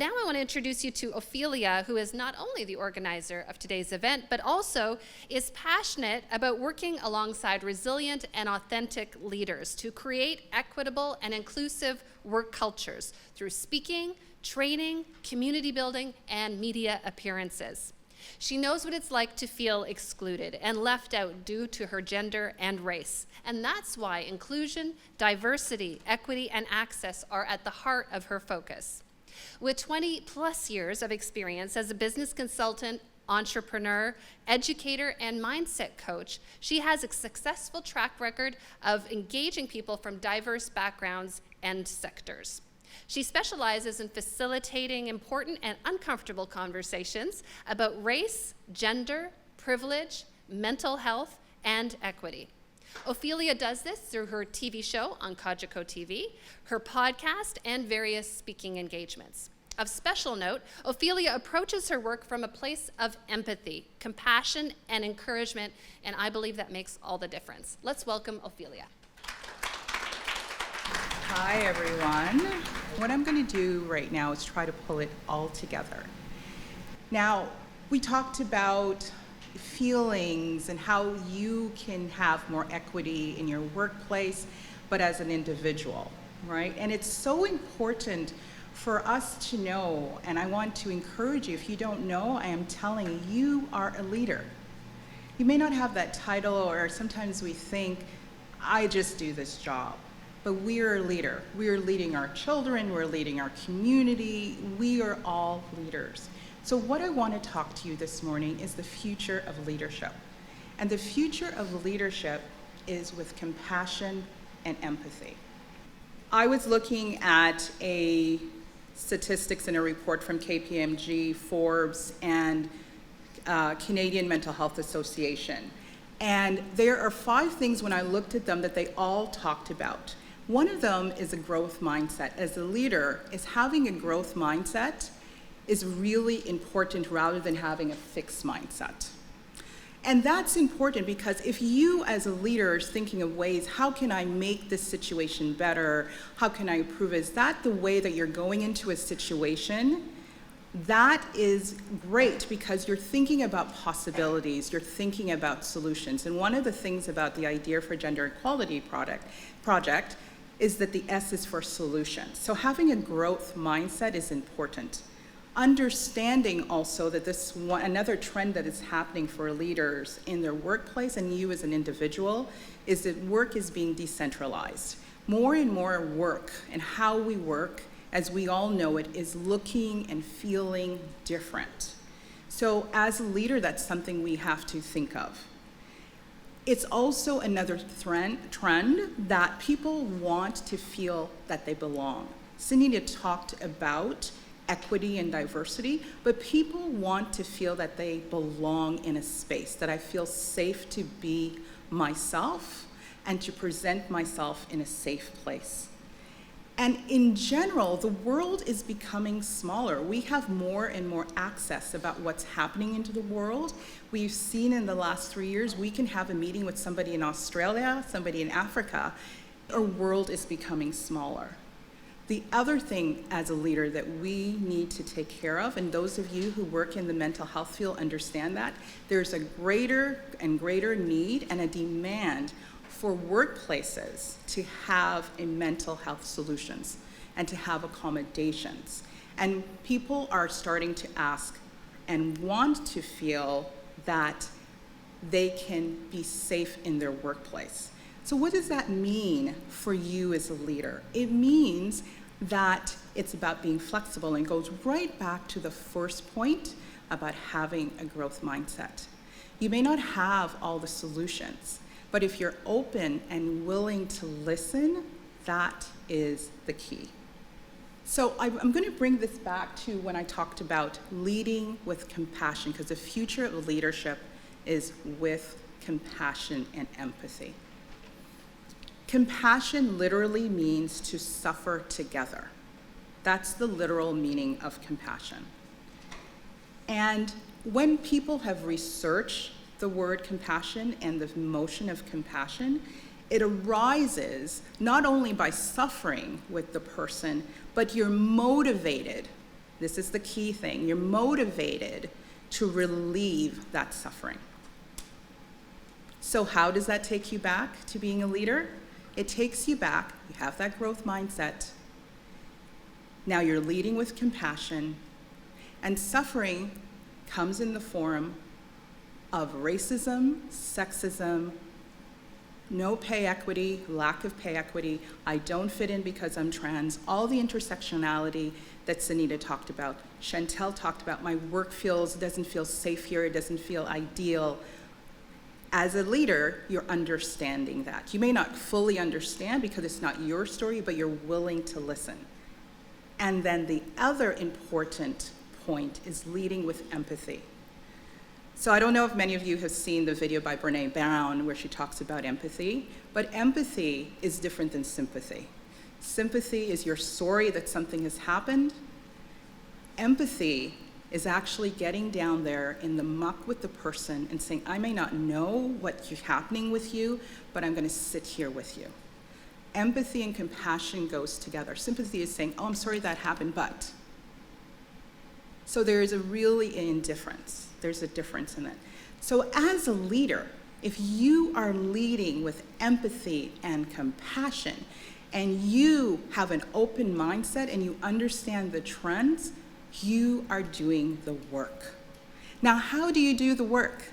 now I want to introduce you to Ophelia, who is not only the organizer of today's event, but also is passionate about working alongside resilient and authentic leaders to create equitable and inclusive work cultures through speaking, training, community building, and media appearances. She knows what it's like to feel excluded and left out due to her gender and race. And that's why inclusion, diversity, equity, and access are at the heart of her focus. With 20 plus years of experience as a business consultant, entrepreneur, educator, and mindset coach, she has a successful track record of engaging people from diverse backgrounds and sectors. She specializes in facilitating important and uncomfortable conversations about race, gender, privilege, mental health, and equity. Ophelia does this through her TV show on Kajiko TV, her podcast, and various speaking engagements. Of special note, Ophelia approaches her work from a place of empathy, compassion, and encouragement, and I believe that makes all the difference. Let's welcome Ophelia. Hi, everyone. What I'm going to do right now is try to pull it all together. Now, we talked about feelings and how you can have more equity in your workplace, but as an individual, right? And it's so important for us to know, and I want to encourage you, if you don't know, I am telling you, you are a leader. You may not have that title, or sometimes we think, I just do this job. But we are a leader. We are leading our children, we're leading our community, we are all leaders. So what I want to talk to you this morning is the future of leadership. And the future of leadership is with compassion and empathy. I was looking at a statistics in a report from KPMG, Forbes, and Canadian Mental Health Association. And there are 5 things when I looked at them that they all talked about. One of them is a growth mindset. As a leader, is having a growth mindset is really important rather than having a fixed mindset. And that's important because if you as a leader is thinking of ways, how can I make this situation better? How can I improve? Is that the way that you're going into a situation? That is great because you're thinking about possibilities, you're thinking about solutions. And one of the things about the IDEAS4 Gender Equality project is that the S is for solutions. So having a growth mindset is important. Understanding also that another trend that is happening for leaders in their workplace and you as an individual is that work is being decentralized. More and more work and how we work, as we all know it, is looking and feeling different. So as a leader, that's something we have to think of. It's also another trend that people want to feel that they belong. Cindy talked about equity and diversity, but people want to feel that they belong in a space, that I feel safe to be myself and to present myself in a safe place. And in general, the world is becoming smaller. We have more and more access about what's happening into the world. We've seen in the last 3 years, we can have a meeting with somebody in Australia, somebody in Africa. Our world is becoming smaller. The other thing as a leader that we need to take care of, and those of you who work in the mental health field understand that, there's a greater and greater need and a demand for workplaces to have a mental health solutions and to have accommodations. And people are starting to ask and want to feel that they can be safe in their workplace. So what does that mean for you as a leader? It means that it's about being flexible and goes right back to the first point about having a growth mindset. You may not have all the solutions, but if you're open and willing to listen, that is the key. So I'm going to bring this back to when I talked about leading with compassion, because the future of leadership is with compassion and empathy. Compassion literally means to suffer together. That's the literal meaning of compassion. And when people have researched the word compassion and the emotion of compassion, it arises not only by suffering with the person, but you're motivated This is the key thing. You're motivated to relieve that suffering. So how does that take you back to being a leader? It takes you back, you have that growth mindset. Now you're leading with compassion, and suffering comes in the form of racism, sexism, no pay equity, lack of pay equity, I don't fit in because I'm trans, all the intersectionality that Sunita talked about, Chantel talked about, my work doesn't feel safe here, it doesn't feel ideal. As a leader, you're understanding that. You may not fully understand because it's not your story, but you're willing to listen. And then the other important point is leading with empathy. So I don't know if many of you have seen the video by Brené Brown where she talks about empathy, but empathy is different than sympathy. Sympathy is you're sorry that something has happened. Empathy is actually getting down there in the muck with the person and saying, I may not know what's happening with you, but I'm going to sit here with you. Empathy and compassion goes together. Sympathy is saying, oh, I'm sorry that happened, but. So there is really an indifference. There's a difference in it. So as a leader, if you are leading with empathy and compassion, and you have an open mindset and you understand the trends, you are doing the work. Now, how do you do the work?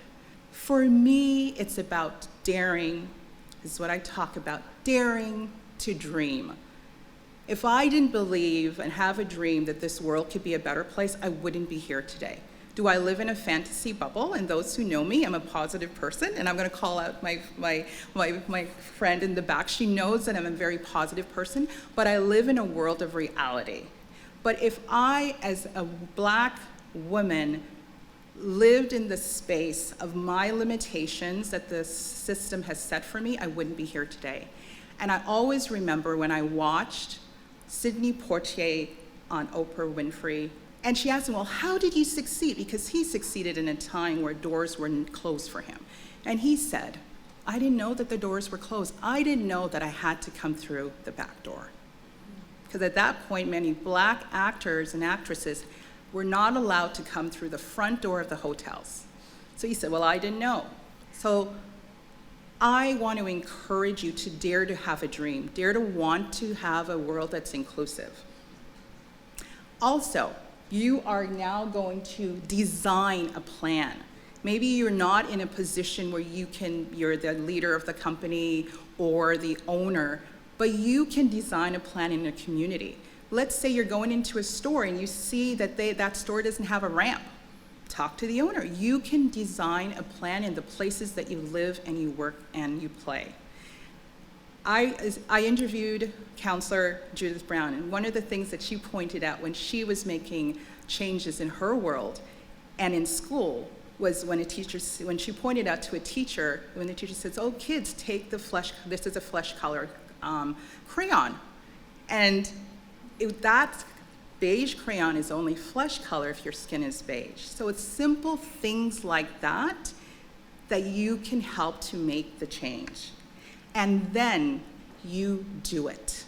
For me, it's about daring, is what I talk about, daring to dream. If I didn't believe and have a dream that this world could be a better place, I wouldn't be here today. Do I live in a fantasy bubble? And those who know me, I'm a positive person, and I'm going to call out my friend in the back. She knows that I'm a very positive person, but I live in a world of reality. But if I, as a Black woman, lived in the space of my limitations that the system has set for me, I wouldn't be here today. And I always remember when I watched Sidney Poitier on Oprah Winfrey, and she asked him, well, how did you succeed? Because he succeeded in a time where doors were closed for him. And he said, I didn't know that the doors were closed. I didn't know that I had to come through the back door. Because at that point, many Black actors and actresses were not allowed to come through the front door of the hotels. So he said, well, I didn't know. So I want to encourage you to dare to have a dream, dare to want to have a world that's inclusive. Also, you are now going to design a plan. Maybe you're not in a position where you're the leader of the company or the owner, but you can design a plan in a community. Let's say you're going into a store and you see that that store doesn't have a ramp. Talk to the owner. You can design a plan in the places that you live and you work and you play. I interviewed Counselor Judith Brown, and one of the things that she pointed out when she was making changes in her world and in school was when she pointed out to a teacher, when the teacher says, oh, kids, take this is a flesh color crayon. And that beige crayon is only flesh color if your skin is beige. So it's simple things like that that you can help to make the change. And then you do it.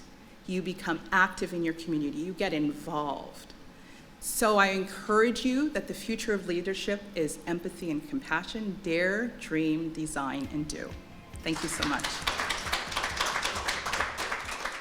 You become active in your community. You get involved. So I encourage you that the future of leadership is empathy and compassion. Dare, dream, design, and do. Thank you so much.